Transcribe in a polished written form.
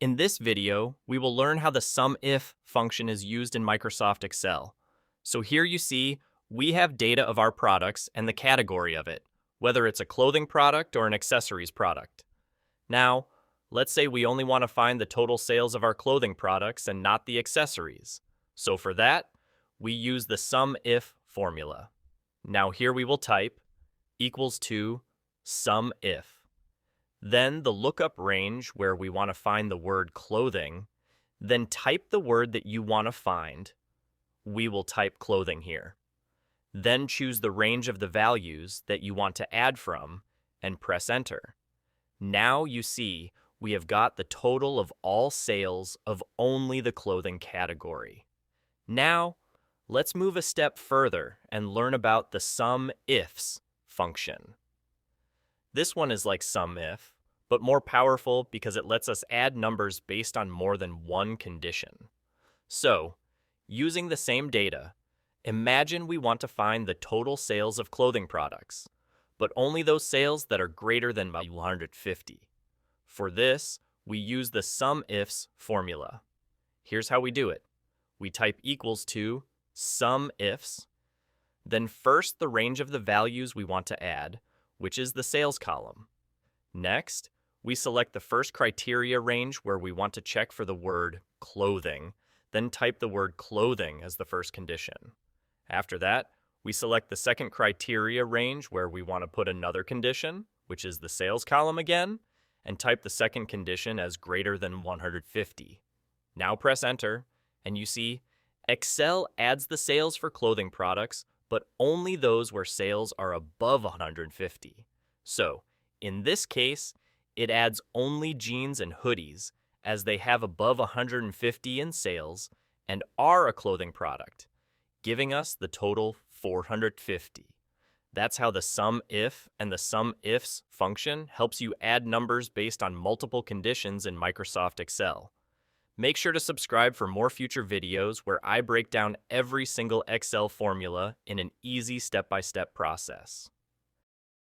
In this video, we will learn how the SUMIF function is used in Microsoft Excel. So here you see, we have data of our products and the category of it, whether it's a clothing product or an accessories product. Now, let's say we only want to find the total sales of our clothing products and not the accessories. So for that, we use the SUMIF formula. Now here we will type equals to SUMIF. Then the lookup range where we want to find the word clothing, then type the word that you want to find. We will type clothing here. Then choose the range of the values that you want to add from and press enter. Now you see we have got the total of all sales of only the clothing category. Now, let's move a step further and learn about the SUMIFS function. This one is like SUMIF, but more powerful because it lets us add numbers based on more than one condition. So, using the same data, imagine we want to find the total sales of clothing products, but only those sales that are greater than 150. For this, we use the SUMIFS formula. Here's how we do it. We type equals to SUMIFS, then first the range of the values we want to add, which is the sales column. Next, we select the first criteria range where we want to check for the word clothing, then type the word clothing as the first condition. After that, we select the second criteria range where we want to put another condition, which is the sales column again, and type the second condition as greater than 150. Now press enter, and you see Excel adds the sales for clothing products, but only those where sales are above 150. So, in this case, it adds only jeans and hoodies, as they have above 150 in sales and are a clothing product, giving us the total 450. That's how the SUMIF and the SUMIFS function helps you add numbers based on multiple conditions in Microsoft Excel. Make sure to subscribe for more future videos where I break down every single Excel formula in an easy step-by-step process.